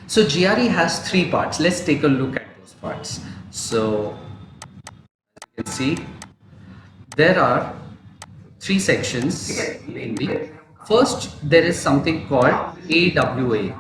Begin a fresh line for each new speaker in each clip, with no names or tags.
So GRE has three parts. Let's take a look at those parts. So you can see there are three sections mainly. First, there is something called AWA,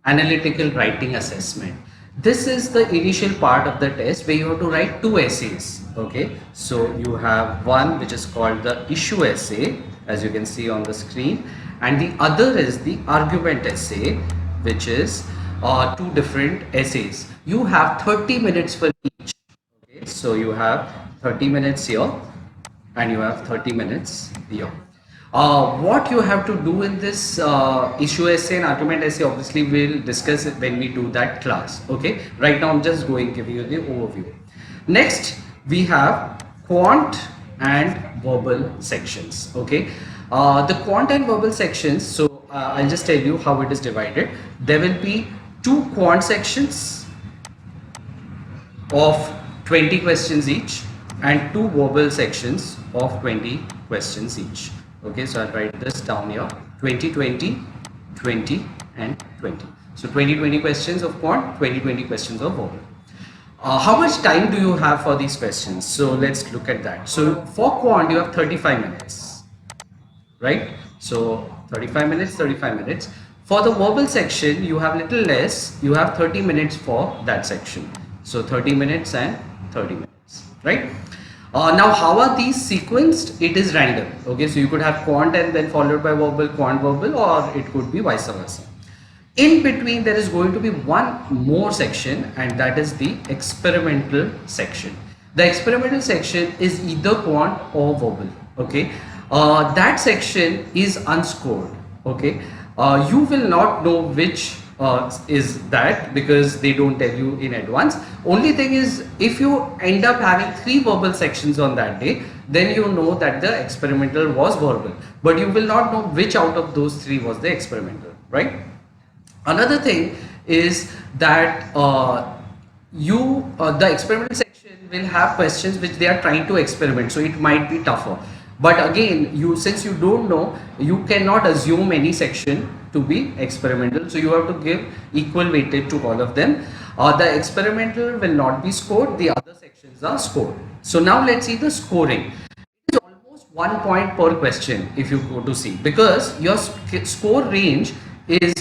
Analytical Writing Assessment. This is the initial part of the test where you have to write two essays. Okay, so you have one which is called the issue essay, as you can see on the screen, and the other is the argument essay, which is two different essays. You have 30 minutes for each. Okay, so you have 30 minutes here and you have 30 minutes here. What you have to do in this issue essay and argument essay, obviously we'll discuss it when we do that class. Okay, right now I'm just giving you the overview. Next we have quant and verbal sections. Okay, the quant and verbal sections, so I'll just tell you how it is divided. There will be two quant sections of 20 questions each and two verbal sections of 20 questions each. Okay, so I'll write this down here: 20, 20, 20 and 20. So 20 questions of quant, 20 questions of verbal. How much time do you have for these questions? So let's look at that. So for quant you have 35 minutes, right? So 35 minutes, 35 minutes. For the verbal section you have little less, you have 30 minutes for that section. So 30 minutes and 30 minutes, right? Now how are these sequenced? It is random. Okay, so you could have quant and then followed by verbal, quant, verbal, or it could be vice versa. In between there is going to be one more section, and that is the experimental section. The experimental section is either quant or verbal. Okay, that section is unscored. Okay, you will not know which is that because they don't tell you in advance. Only thing is, if you end up having three verbal sections on that day, then you know that the experimental was verbal, but you will not know which out of those three was the experimental, right? Another thing is that the experimental section will have questions which they are trying to experiment, so it might be tougher. But again, since you don't know, you cannot assume any section to be experimental, so you have to give equal weightage to all of them. The experimental will not be scored, the other sections are scored. So now let's see the scoring. It is almost 1 point per question if you go to see, because your score range is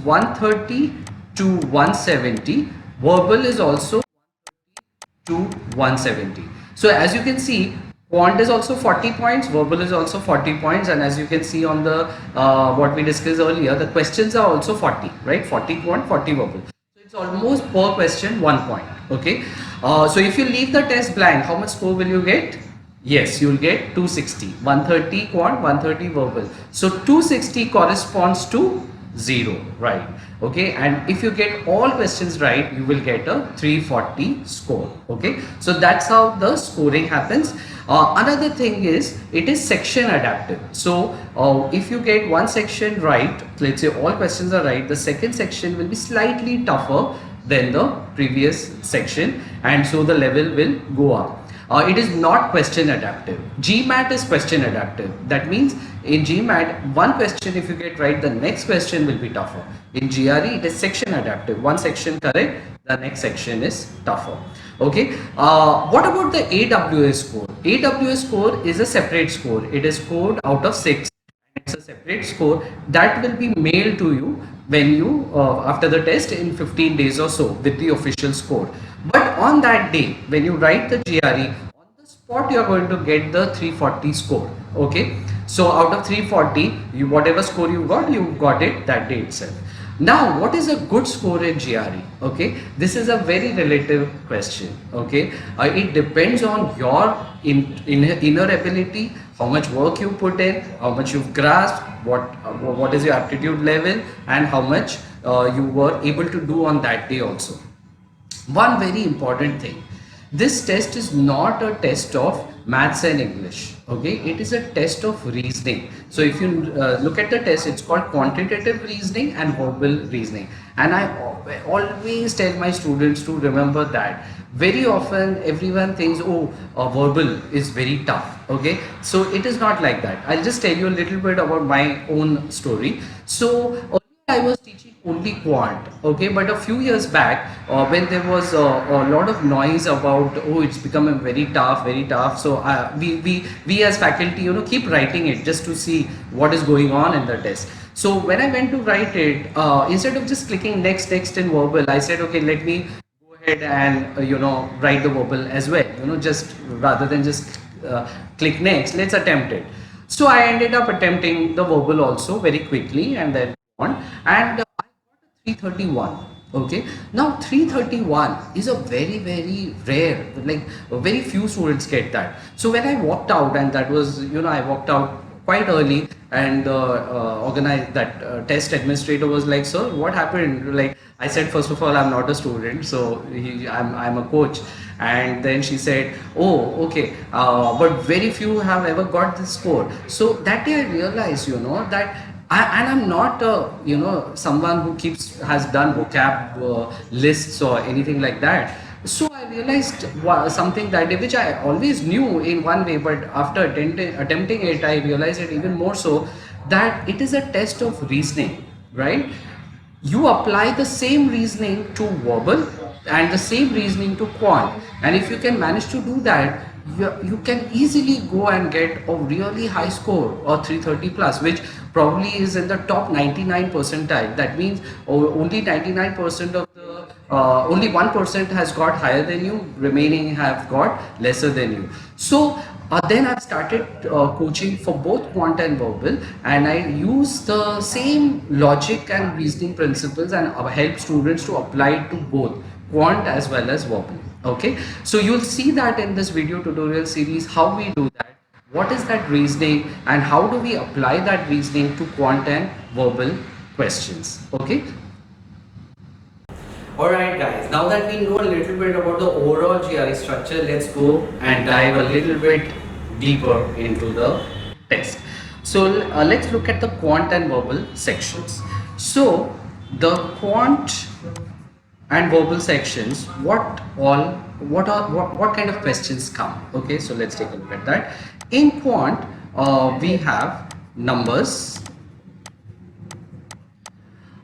130 to 170, verbal is also to 170. So as you can see, quant is also 40 points, verbal is also 40 points, and as you can see on the what we discussed earlier, the questions are also 40, right? 40 quant, 40 verbal. So it's almost per question 1 point. Okay, so if you leave the test blank, how much score will you get? Yes, you will get 260. 130 quant, 130 verbal. So 260 corresponds to 0, right? Okay, and if you get all questions right, you will get a 340 score. Okay, so that's how the scoring happens. Another thing is, it is section adaptive. So if you get one section right, let's say all questions are right, the second section will be slightly tougher than the previous section, and so the level will go up. It is not question adaptive. GMAT is question adaptive. That means in GMAT, one question if you get right, the next question will be tougher. In GRE, it is section adaptive. One section correct, the next section is tougher. Okay. What about the AWA score? AWA score is a separate score. It is scored out of 6. It's a separate score that will be mailed to you when you after the test in 15 days or so with the official score. But on that day when you write the GRE, on the spot you are going to get the 340 score. Okay, so out of 340, you whatever score you got it that day itself. Now what is a good score in GRE? Okay, this is a very relative question. Okay, it depends on your inner ability, how much work you put in, how much you've grasped, what is your aptitude level, and how much you were able to do on that day also. One very important thing, this test is not a test of maths and English. Okay, it is a test of reasoning. So if you look at the test, it's called quantitative reasoning and verbal reasoning, and I always tell my students to remember that. Very often everyone thinks, oh, verbal is very tough. Okay, so it is not like that. I'll just tell you a little bit about my own story. So earlier I was teaching only quant. Okay, but a few years back, when there was a lot of noise about, oh, it's becoming very tough, so we as faculty, keep writing it just to see what is going on in the test. So when I went to write it, instead of just clicking next in verbal, I said, okay, let me go ahead and write the verbal as well, just rather than just click next, let's attempt it. So I ended up attempting the verbal also very quickly, and then on, and I got a 331. Okay, now 331 is a very rare, like very few students get that. So when I walked out, and that was, I walked out quite early, and organized that test administrator was like, sir, what happened? Like, I said, first of all, I'm not a student, so I'm a coach. And then she said, oh, okay, but very few have ever got this score. So that day I realized, that and I'm not, someone who has done vocab lists or anything like that. So I realized something that day, which I always knew in one way, but after attempting it, I realized it even more so, that it is a test of reasoning, right? You apply the same reasoning to verbal and the same reasoning to quant, and if you can manage to do that, you can easily go and get a really high score, or 330 plus, which probably is in the top 99 percentile. That means only 99% of the only 1% has got higher than you, remaining have got lesser than you. So then I've started coaching for both quant and verbal, and I use the same logic and reasoning principles, and help students to apply it to both quant as well as verbal. Okay, so you'll see that in this video tutorial series how we do that, what is that reasoning, and how do we apply that reasoning to quant and verbal questions. Okay. Alright guys, now that we know a little bit about the overall GRE structure, let's go and dive a little bit deeper into the text. So let's look at the quant and verbal sections. So the quant and verbal sections, what kind of questions come? Okay, so let's take a look at that. In quant, we have numbers.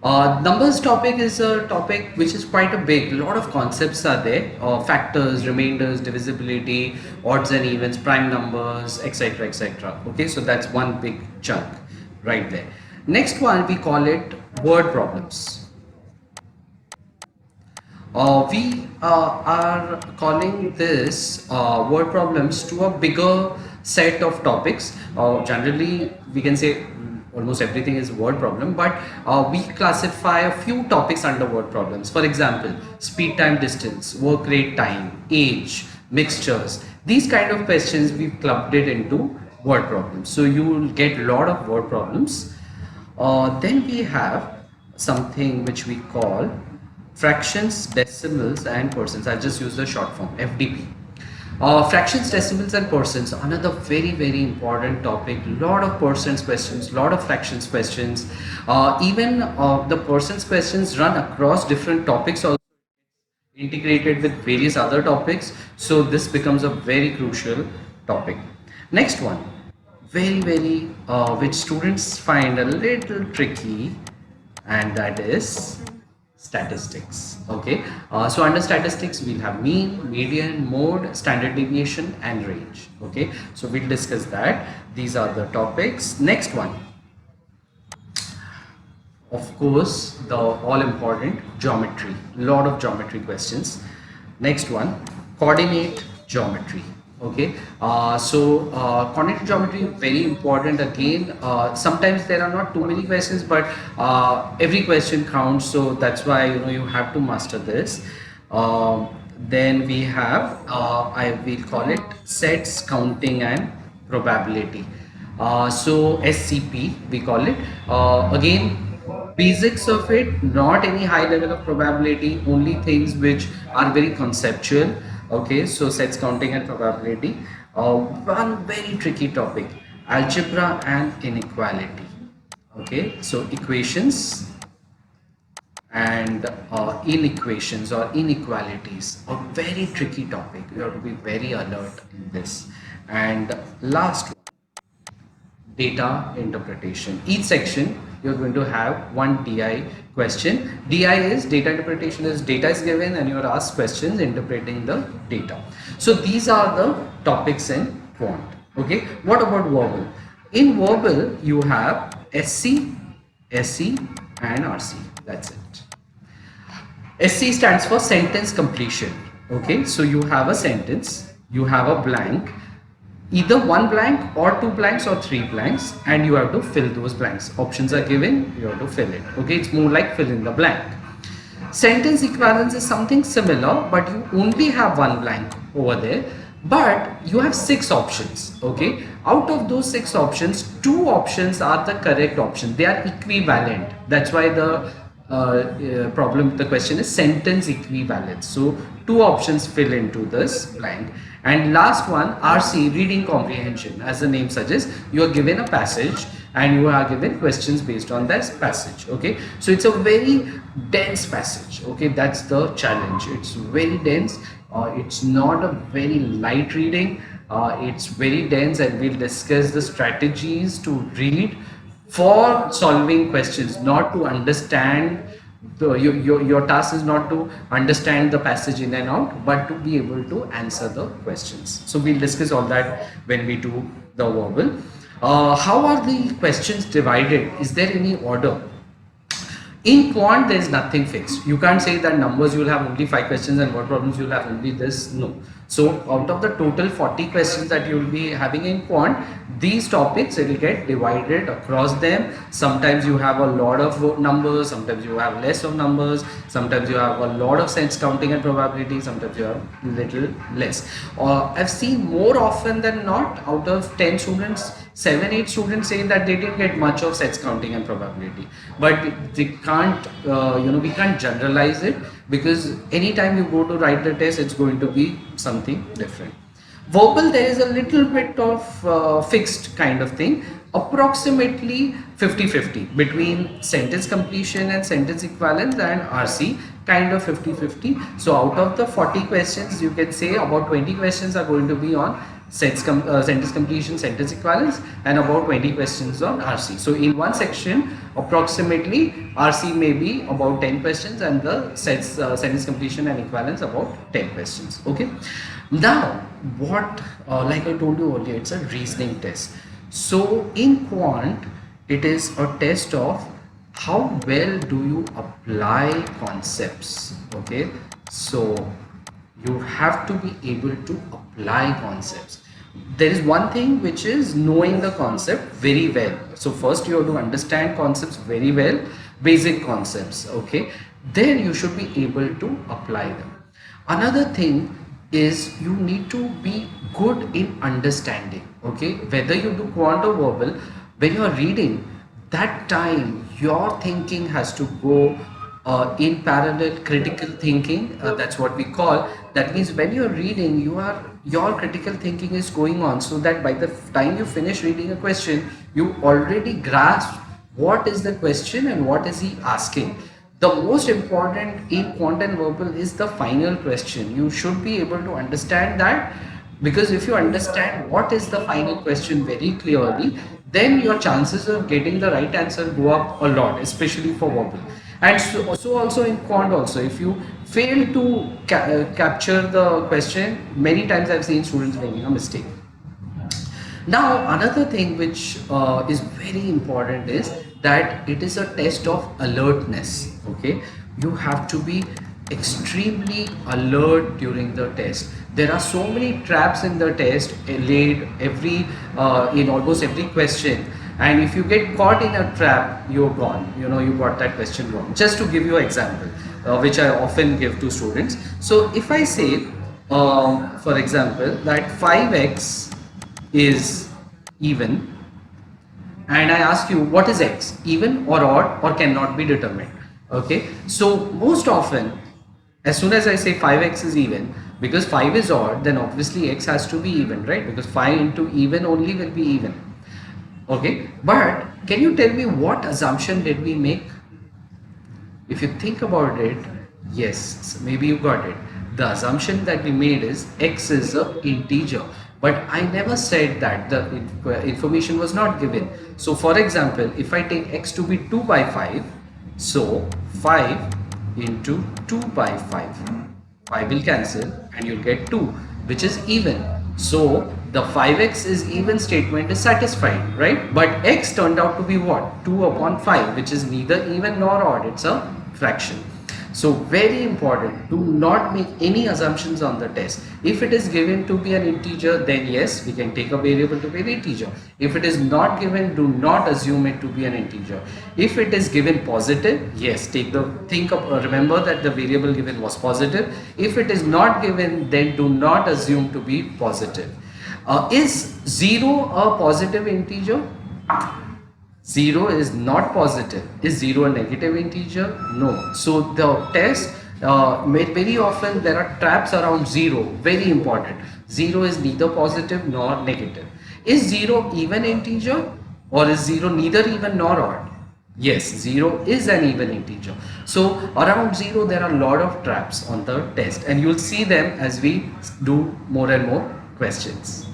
Numbers topic is a topic which is quite a big, lot of concepts are there, factors, remainders, divisibility, odds and evens, prime numbers, etc, etc. Okay, so that's one big chunk right there. Next one, we call it word problems. We are calling this word problems to a bigger set of topics. Generally, we can say almost everything is word problem, but we classify a few topics under word problems. For example, speed, time, distance, work rate, time, age, mixtures. These kind of questions we've clubbed it into word problems. So you will get a lot of word problems. Then we have something which we call fractions, decimals and percents. I'll just use the short form, FDP. Fractions, decimals and percents, another very important topic. Lot of percents questions, lot of fractions questions, even the percents questions run across different topics, also integrated with various other topics. So this becomes a very crucial topic. Next one, very which students find a little tricky, and that is statistics. Okay, so under statistics we'll have mean, median, mode, standard deviation and range. Okay, so we'll discuss that. These are the topics. Next one, of course, the all important geometry, lot of geometry questions. Next one, coordinate geometry. Okay, coordinate geometry, very important again. Sometimes there are not too many questions, but every question counts, so that's why you have to master this. Then we have I will call it sets, counting and probability. So SCP we call it. Again, basics of it, not any high level of probability, only things which are very conceptual. Okay, so sets, counting and probability. One very tricky topic, algebra and inequality. Okay, so equations and inequations or inequalities, a very tricky topic. You have to be very alert in this. And last one, data interpretation. Each section you're going to have one DI question. DI is data interpretation, is data is given and you're asked questions interpreting the data. So these are the topics in Quant. Okay, what about verbal? In verbal you have SC, SE and RC. That's it. SC stands for sentence completion. Okay, so you have a sentence, you have a blank, either one blank or two blanks or three blanks, and you have to fill those blanks. Options are given, you have to fill it. Okay, it's more like fill in the blank. Sentence equivalence is something similar, but you only have one blank over there, but you have 6 options. Okay, out of those 6 options, 2 options are the correct option. They are equivalent. That's why the the question is sentence equivalence. So 2 options fill into this blank. And last one, RC, reading comprehension. As the name suggests, you are given a passage and you are given questions based on that passage. Okay, so it's a very dense passage. Okay, that's the challenge. It's very dense. It's not a very light reading. It's very dense, and we'll discuss the strategies to read for solving questions, not to understand. Your task is not to understand the passage in and out, but to be able to answer the questions. So we'll discuss all that when we do the verbal. How are the questions divided? Is there any order? In Quant, there is nothing fixed. You can't say that numbers you will have only 5 questions and word problems you will have only this. No. So out of the total 40 questions that you will be having in Quant, these topics will get divided across them. Sometimes you have a lot of numbers, sometimes you have less of numbers, sometimes you have a lot of sense counting and probability, sometimes you have little less. I've seen more often than not, out of 10 students, 7-8 students say that they didn't get much of sense counting and probability, but they can't, we can't generalize it, because anytime you go to write the test, it's going to be something different. Verbal, there is a little bit of fixed kind of thing, approximately 50-50 between sentence completion and sentence equivalence, and RC kind of 50-50. So out of the 40 questions, you can say about 20 questions are going to be on sentence completion, sentence equivalence, and about 20 questions on RC. So in one section, approximately RC may be about 10 questions and the sentence completion and equivalence about 10 questions. Okay. Now, what, like I told you earlier, it's a reasoning test. So in Quant, it is a test of how well do you apply concepts. Okay. So you have to be able to apply concepts. There is one thing which is knowing the concept very well. So first you have to understand concepts very well, basic concepts. Okay, then you should be able to apply them. Another thing is you need to be good in understanding. Okay, whether you do Quant or verbal, when you are reading, that time your thinking has to go in parallel, critical thinking, that's what we call. That means when you're reading, your critical thinking is going on, so that by the time you finish reading a question, you already grasp what is the question and what is he asking. The most important in Quant and verbal is the final question. You should be able to understand that, because if you understand what is the final question very clearly, then your chances of getting the right answer go up a lot, especially for verbal. And so also in Quant also, if you fail to capture the question, many times I've seen students making a mistake. Now another thing which is very important is that it is a test of alertness. Okay, you have to be extremely alert during the test. There are so many traps in the test laid in almost every question. And if you get caught in a trap, you're gone. You got that question wrong. Just to give you an example, which I often give to students. So if I say, for example, that 5x is even, and I ask you, what is x? Even or odd or cannot be determined? Okay. So most often, as soon as I say 5x is even, because 5 is odd, then obviously x has to be even, right? Because 5 into even only will be even. Okay, but can you tell me what assumption did we make? If you think about it, yes, maybe you got it. the assumption that we made is x is a integer, but I never said that the information was not given. So for example, if I take x to be 2 by 5, so 5 into 2 by 5, 5 will cancel and you'll get 2, which is even. So the 5x is even statement is satisfied, right? But x turned out to be what? 2 upon 5, which is neither even nor odd, it's a fraction. So very important, do not make any assumptions on the test. If it is given to be an integer, then yes, we can take a variable to be an integer. If it is not given, do not assume it to be an integer. If it is given positive, yes, remember that the variable given was positive. If it is not given, then do not assume to be positive. Is 0 a positive integer? 0 is not positive. Is 0 a negative integer? No. So the test, very often there are traps around 0. Very important. 0 is neither positive nor negative. Is 0 even integer, or is 0 neither even nor odd? Yes, 0 is an even integer. So around 0 there are a lot of traps on the test, and you'll see them as we do more and more questions.